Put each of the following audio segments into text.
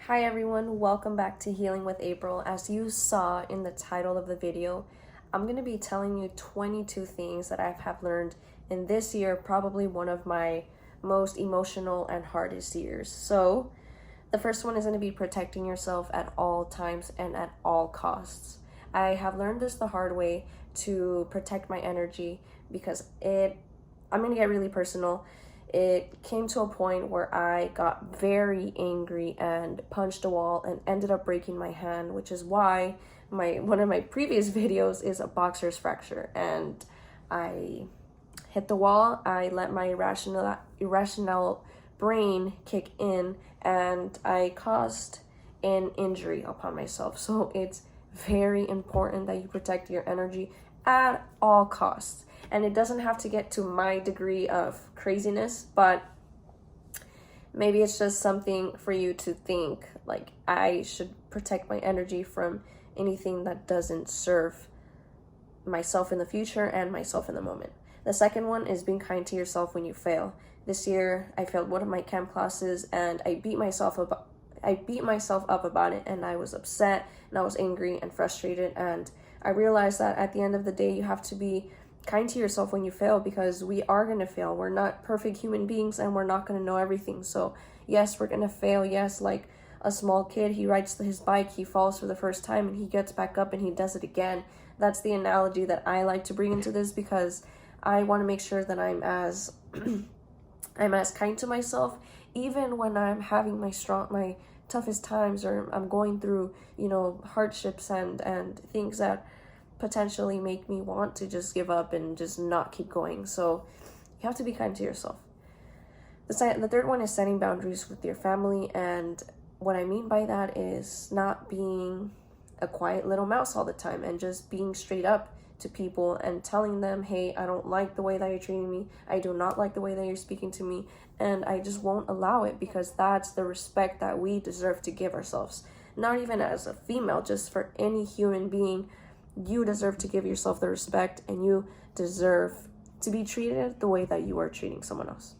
Hi everyone, welcome back to Healing with April. As you saw in the title of the video, I'm going to be telling you 22 things that I have learned in this year, probably one of my most emotional and hardest years. So, the first one is going to be protecting yourself at all times and at all costs. I have learned this the hard way to protect my energy because I'm going to get really personal. It came to a point where I got very angry and punched a wall and ended up breaking my hand, which is why one of my previous videos is a boxer's fracture. And I hit the wall, I let my irrational brain kick in, and I caused an injury upon myself. So it's very important that you protect your energy at all costs. And it doesn't have to get to my degree of craziness, but maybe it's just something for you to think, like, I should protect my energy from anything that doesn't serve myself in the future and myself in the moment. The second one is being kind to yourself when you fail. This year, I failed one of my camp classes and I beat myself up about it, and I was upset and I was angry and frustrated, and I realized that at the end of the day, you have to be kind to yourself when you fail, because we are going to fail. We're not perfect human beings and we're not going to know everything. So yes, we're going to fail. Yes, like a small kid, he rides his bike, he falls for the first time and he gets back up and he does it again. That's the analogy that I like to bring into this, because I want to make sure that I'm as I'm as kind to myself even when I'm having my toughest times, or I'm going through, hardships and things that potentially make me want to just give up and just not keep going. So you have to be kind to yourself. The third one is setting boundaries with your family, and what I mean by that is not being a quiet little mouse all the time and just being straight up to people and telling them, hey, I don't like the way that you're treating me, I do not like the way that you're speaking to me, and I just won't allow it, because that's the respect that we deserve to give ourselves. Not even as a female, just for any human being. You deserve to give yourself the respect, and you deserve to be treated the way that you are treating someone else.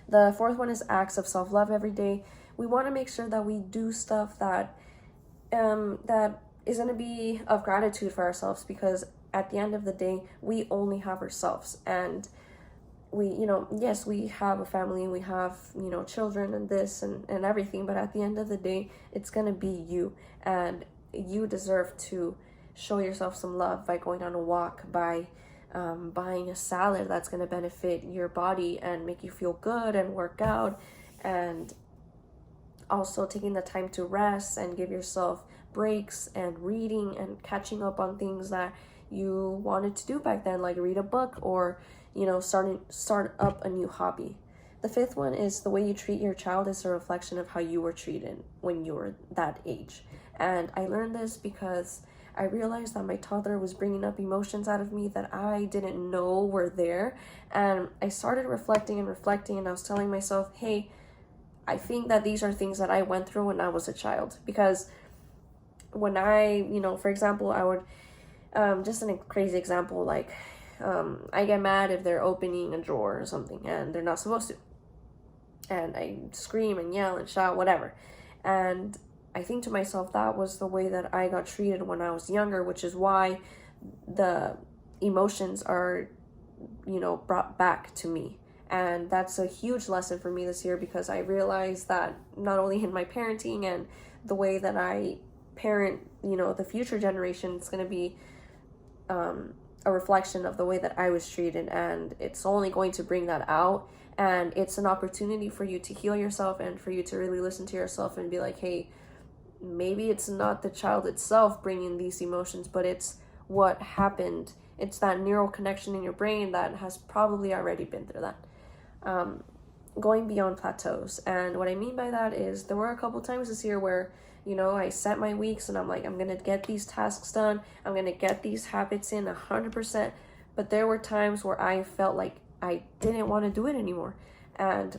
The fourth one is acts of self-love every day. We want to make sure that we do stuff that is going to be of gratitude for ourselves, because at the end of the day, we only have ourselves. And we, yes, we have a family, we have, children and this and everything, but at the end of the day, it's going to be you, and you deserve to show yourself some love by going on a walk, by buying a salad that's going to benefit your body and make you feel good and work out, and also taking the time to rest and give yourself breaks and reading and catching up on things that you wanted to do back then, like read a book or start up a new hobby. The fifth one is the way you treat your child is a reflection of how you were treated when you were that age. And I learned this because I realized that my toddler was bringing up emotions out of me that I didn't know were there. And I started reflecting, and I was telling myself, hey, I think that these are things that I went through when I was a child. Because when I, for example, I would, just a crazy example, like, I get mad if they're opening a drawer or something and they're not supposed to. And I scream and yell and shout, whatever. And I think to myself, that was the way that I got treated when I was younger, which is why the emotions are, brought back to me. And that's a huge lesson for me this year, because I realized that not only in my parenting and the way that I parent, the future generation, it's going to be a reflection of the way that I was treated, and it's only going to bring that out. And it's an opportunity for you to heal yourself and for you to really listen to yourself and be like, hey, maybe it's not the child itself bringing these emotions, but it's what happened. It's that neural connection in your brain that has probably already been through that. Going beyond plateaus. And what I mean by that is there were a couple times this year where, I set my weeks and I'm like, I'm going to get these tasks done. I'm going to get these habits in 100%. But there were times where I felt like I didn't want to do it anymore. And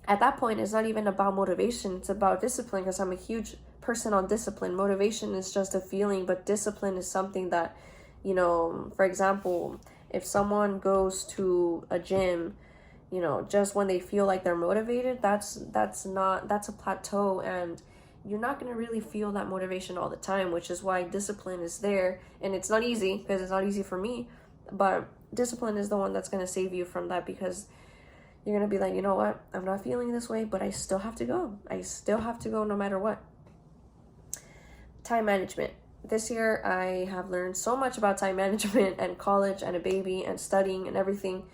at that point, it's not even about motivation. It's about discipline, because I'm a huge person on discipline. Motivation is just a feeling, but discipline is something that, for example, if someone goes to a gym just when they feel like they're motivated, that's a plateau, and you're not going to really feel that motivation all the time, which is why discipline is there. And it's not easy, because it's not easy for me, but discipline is the one that's going to save you from that, because you're going to be like, you know what, I'm not feeling this way, but I still have to go. I still have to go no matter what. Time management. This year, I have learned so much about time management and college and a baby and studying and everything.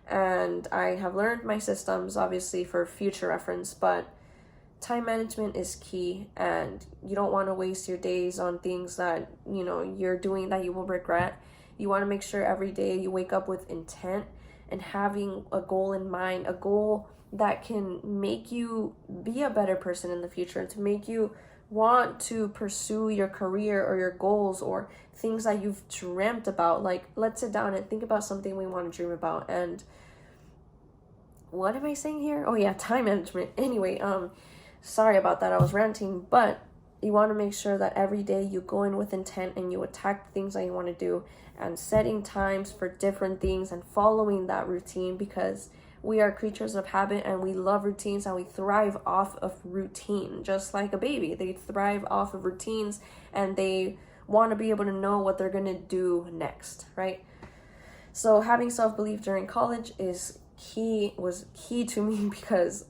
And I have learned my systems, obviously, for future reference, but time management is key, and you don't want to waste your days on things that, you're doing that you will regret. You want to make sure every day you wake up with intent and having a goal in mind, a goal that can make you be a better person in the future, to make you want to pursue your career or your goals or things that you've dreamt about. Like, let's sit down and think about something we want to dream about. And what am I saying here? Oh yeah, time management. Anyway, sorry about that, I was ranting. But you want to make sure that every day you go in with intent and you attack the things that you want to do, and setting times for different things and following that routine, because we are creatures of habit and we love routines, and we thrive off of routine. Just like a baby, they thrive off of routines, and they want to be able to know what they're going to do next, right? So having self-belief during college was key to me, because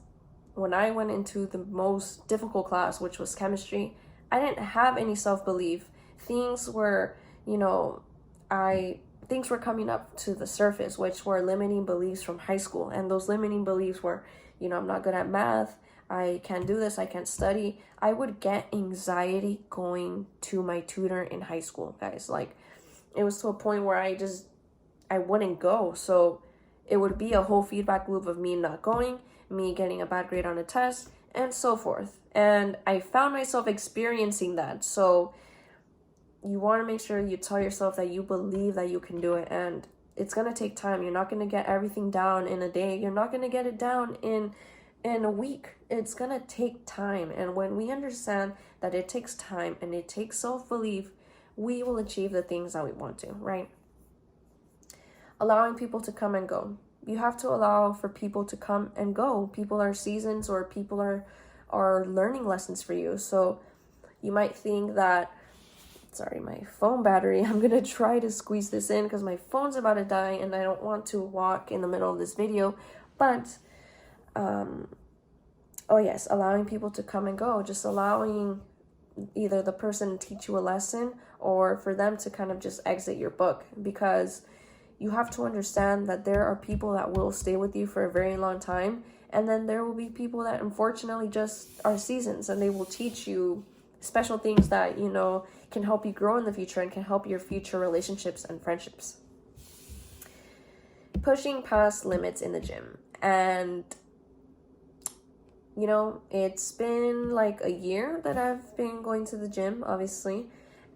when I went into the most difficult class, which was chemistry, I didn't have any self-belief. Things were, things were coming up to the surface, which were limiting beliefs from high school. And those limiting beliefs were, I'm not good at math, I can't do this, I can't study. I would get anxiety going to my tutor in high school, guys. Like, it was to a point where I wouldn't go. So it would be a whole feedback loop of me not going, me getting a bad grade on a test, and so forth. And I found myself experiencing that. So you want to make sure you tell yourself that you believe that you can do it, and it's going to take time. You're not going to get everything down in a day. You're not going to get it down in a week. It's going to take time. And when we understand that it takes time and it takes self-belief, we will achieve the things that we want to, right? Allowing people to come and go. You have to allow for people to come and go. People are seasons, or people are learning lessons for you. So you might think that, sorry, my phone battery, I'm gonna try to squeeze this in because my phone's about to die and I don't want to walk in the middle of this video. But oh yes, allowing people to come and go, just allowing either the person to teach you a lesson or for them to kind of just exit your book, because you have to understand that there are people that will stay with you for a very long time, and then there will be people that unfortunately just are seasons, and they will teach you special things that, can help you grow in the future and can help your future relationships and friendships. Pushing past limits in the gym. And, it's been like a year that I've been going to the gym, obviously.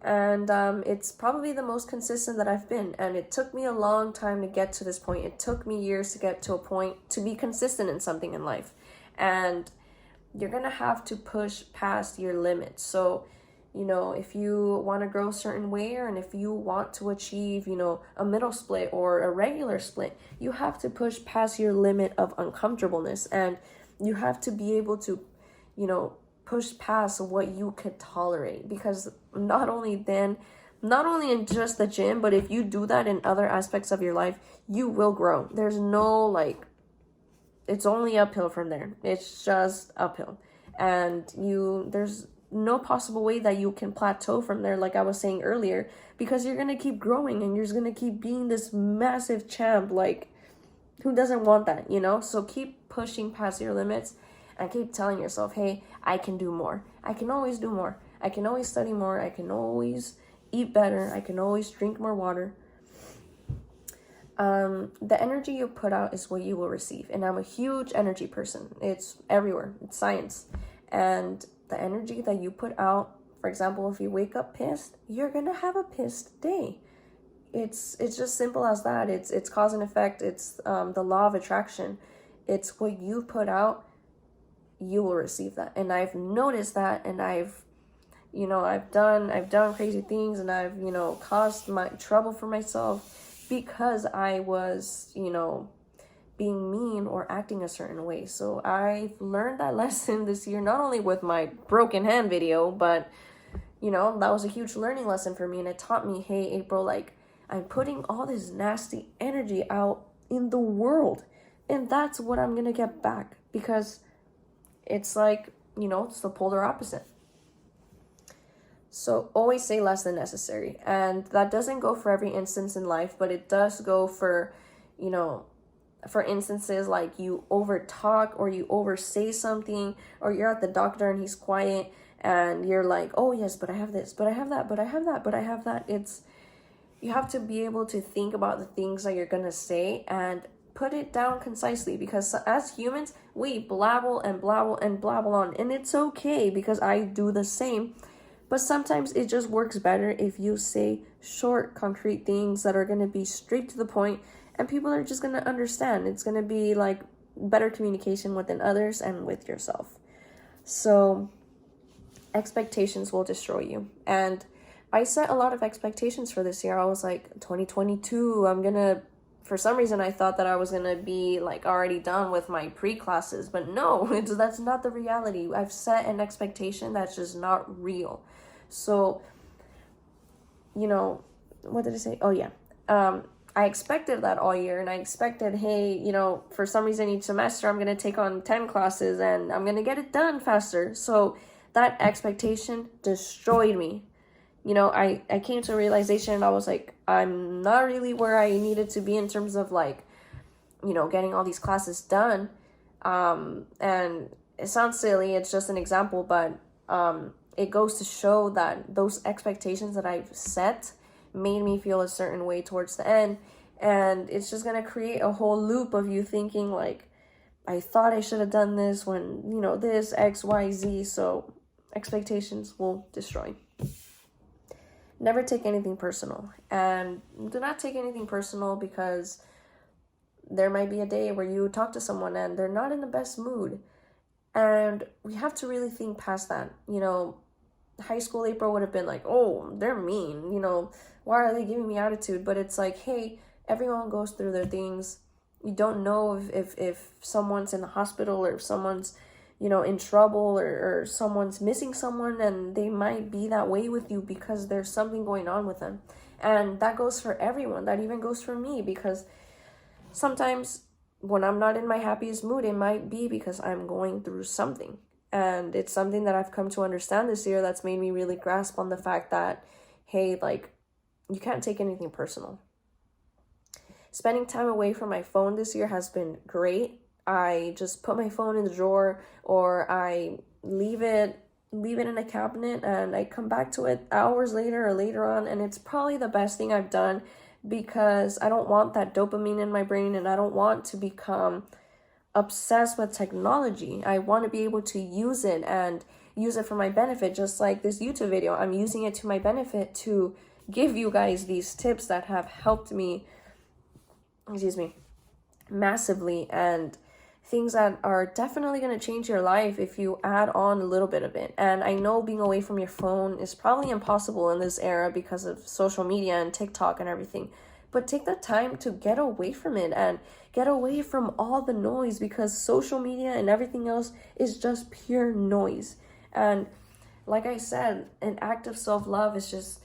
And it's probably the most consistent that I've been. And it took me a long time to get to this point. It took me years to get to a point to be consistent in something in life. And you're going to have to push past your limits. So, if you want to grow a certain way, and if you want to achieve, a middle split or a regular split, you have to push past your limit of uncomfortableness. And you have to be able to, push past what you could tolerate, because not only in just the gym, but if you do that in other aspects of your life, you will grow. There's no it's only uphill from there. It's just uphill. And there's no possible way that you can plateau from there, like I was saying earlier, because you're going to keep growing and you're just going to keep being this massive champ. Like, who doesn't want that, So keep pushing past your limits and keep telling yourself, hey, I can do more. I can always do more. I can always study more. I can always eat better. I can always drink more water. The energy you put out is what you will receive. And I'm a huge energy person. It's everywhere. It's science. And the energy that you put out, for example, if you wake up pissed, you're going to have a pissed day. It's just simple as that. It's cause and effect. It's the law of attraction. It's what you put out, you will receive that. And I've noticed that, and I've done crazy things, and I've, caused my trouble for myself because I was, being mean or acting a certain way. So I've learned that lesson this year, not only with my broken hand video, but that was a huge learning lesson for me. And it taught me, hey, April, like, I'm putting all this nasty energy out in the world, and that's what I'm gonna get back, because it's like, it's the polar opposite. So always say less than necessary. And that doesn't go for every instance in life, but it does go for, for instances like you over talk or you over say something, or you're at the doctor and he's quiet and you're like, oh yes, but I have this, but I have that, but I have that, but I have that. You have to be able to think about the things that you're gonna say and put it down concisely, because as humans, we blabble and blabble and blabble on, and it's okay, because I do the same. But sometimes it just works better if you say short, concrete things that are going to be straight to the point, and people are just going to understand. It's going to be like better communication within others and with yourself. So expectations will destroy you. And I set a lot of expectations for this year. I was like, 2022, for some reason I thought that I was gonna be like already done with my pre-classes, but no, that's not the reality. I've set an expectation that's just not real. So, what did I say? Oh yeah. I expected that all year, and I expected, hey, for some reason each semester I'm gonna take on 10 classes and I'm gonna get it done faster. So that expectation destroyed me. I came to a realization, and I was like, I'm not really where I needed to be in terms of like, getting all these classes done. And it sounds silly, it's just an example, but it goes to show that those expectations that I've set made me feel a certain way towards the end. And it's just going to create a whole loop of you thinking like, I thought I should have done this when, this, X, Y, Z. So expectations will destroy. Never take anything personal. And do not take anything personal, because there might be a day where you talk to someone and they're not in the best mood. And we have to really think past that. High school April would have been like, oh, they're mean. Why are they giving me attitude? But it's like, hey, everyone goes through their things. You don't know if someone's in the hospital, or if someone's in trouble, or someone's missing someone, and they might be that way with you because there's something going on with them. And that goes for everyone. That even goes for me, because sometimes when I'm not in my happiest mood, it might be because I'm going through something. And it's something that I've come to understand this year that's made me really grasp on the fact that, hey, like, you can't take anything personal. Spending time away from my phone this year has been great. I just put my phone in the drawer, or I leave it in a cabinet, and I come back to it hours later or later on, and it's probably the best thing I've done, because I don't want that dopamine in my brain, and I don't want to become obsessed with technology. I want to be able to use it and use it for my benefit, just like this YouTube video. I'm using it to my benefit to give you guys these tips that have helped me, massively, and things that are definitely going to change your life if you add on a little bit of it. And I know being away from your phone is probably impossible in this era because of social media and TikTok and everything. But take the time to get away from it and get away from all the noise, because social media and everything else is just pure noise. And like I said, an act of self-love is just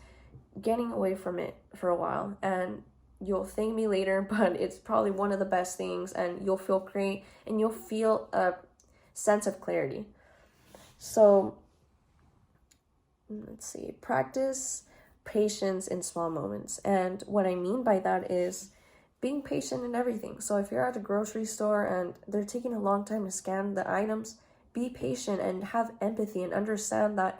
getting away from it for a while. And you'll thank me later, but it's probably one of the best things, and you'll feel great, and you'll feel a sense of clarity. So let's see, practice patience in small moments. And what I mean by that is being patient in everything. So if you're at the grocery store and they're taking a long time to scan the items, be patient and have empathy and understand that,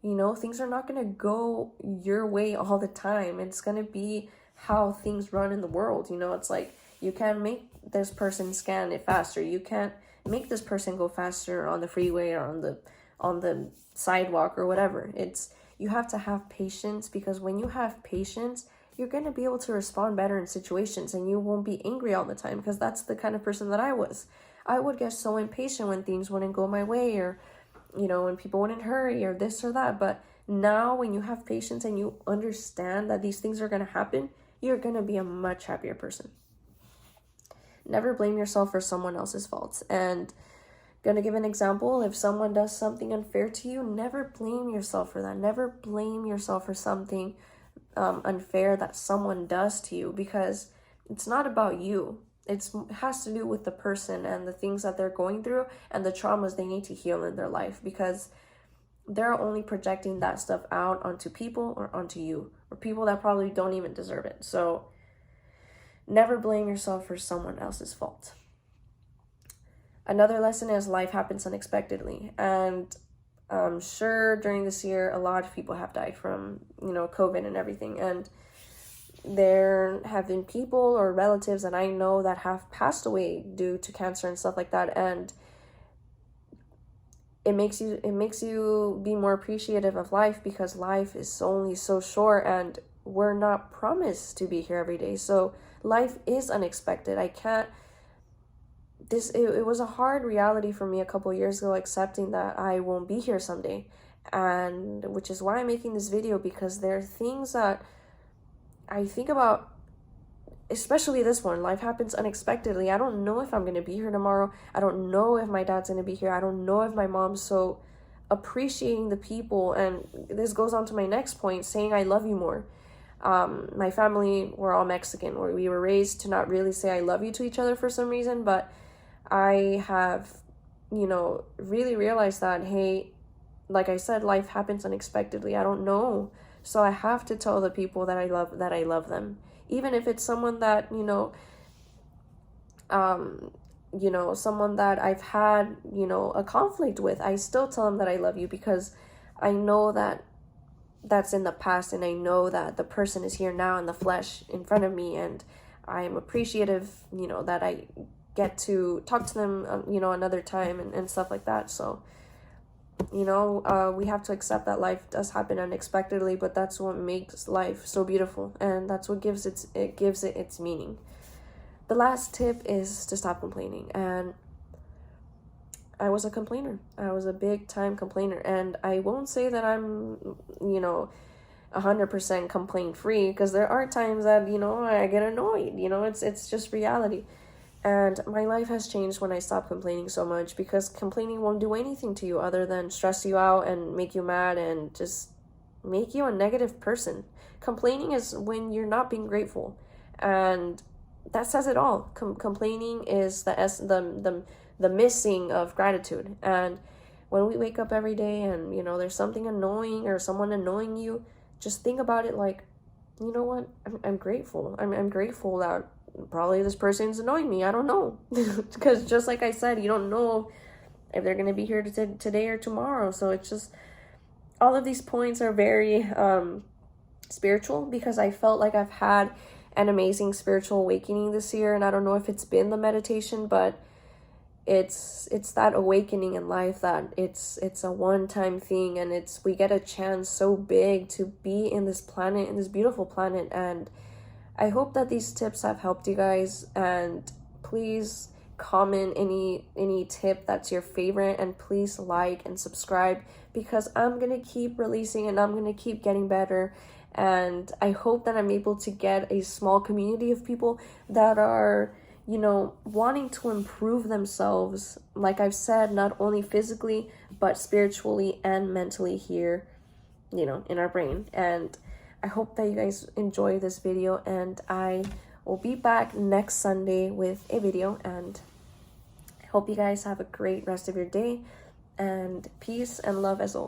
things are not going to go your way all the time. It's going to be how things run in the world. It's like, you can't make this person scan it faster. You can't make this person go faster on the freeway or on the sidewalk or whatever. You have to have patience, because when you have patience, you're going to be able to respond better in situations, and you won't be angry all the time, because that's the kind of person that I was. I would get so impatient when things wouldn't go my way, or, when people wouldn't hurry or this or that. But now when you have patience and you understand that these things are going to happen, you're going to be a much happier person. Never blame yourself for someone else's faults. And gonna give an example. If someone does something unfair to you, never blame yourself for that. Never blame yourself for something unfair that someone does to you, because it's not about you. It has to do with the person and the things that they're going through and the traumas they need to heal in their life, because they're only projecting that stuff out onto people or onto you, or people that probably don't even deserve it. So never blame yourself for someone else's fault. Another lesson is life happens unexpectedly. And I'm sure during this year, a lot of people have died from, COVID and everything. And there have been people or relatives that I know that have passed away due to cancer and stuff like that. And it makes you be more appreciative of life, because life is only so short and we're not promised to be here every day. So life is unexpected. It was a hard reality for me a couple years ago, accepting that I won't be here someday. And which is why I'm making this video, because there are things that I think about, especially this one. Life happens unexpectedly. I don't know if I'm going to be here tomorrow. I don't know if my dad's going to be here. I don't know if my mom's. So appreciating the people, and this goes on to my next point, saying I love you more. My family, we're all Mexican, where we were raised to not really say I love you to each other for some reason, but I have, really realized that, hey, like I said, life happens unexpectedly. I don't know. So I have to tell the people that I love them. Even if it's someone that, someone that I've had, a conflict with, I still tell them that I love you, because I know that that's in the past, and I know that the person is here now in the flesh in front of me, and I'm appreciative, that I get to talk to them, another time and stuff like that. So, we have to accept that life does happen unexpectedly, but that's what makes life so beautiful, and that's what gives it its meaning. The last tip is to stop complaining. And I was a complainer. I was a big time complainer, and I won't say that I'm, 100% complaint free, because there are times that, I get annoyed, it's just reality. And my life has changed when I stopped complaining so much, because complaining won't do anything to you other than stress you out and make you mad and just make you a negative person. Complaining is when you're not being grateful, and that says it all. Complaining is the missing of gratitude. And when we wake up every day and there's something annoying or someone annoying you, just think about it like, you know what, I'm grateful. I'm grateful that probably this person's annoying me. I don't know. Because just like I said, you don't know if they're going to be here today or tomorrow. So it's just, all of these points are very spiritual, because I felt like I've had an amazing spiritual awakening this year. And I don't know if it's been the meditation, but it's that awakening in life that it's a one-time thing, and we get a chance so big to be in this planet, in this beautiful planet. And I hope that these tips have helped you guys, and please comment any tip that's your favorite, and please like and subscribe, because I'm going to keep releasing and I'm going to keep getting better. And I hope that I'm able to get a small community of people that are, wanting to improve themselves, like I've said, not only physically, but spiritually and mentally here, in our brain. And I hope that you guys enjoy this video, and I will be back next Sunday with a video, and I hope you guys have a great rest of your day, and peace and love as always.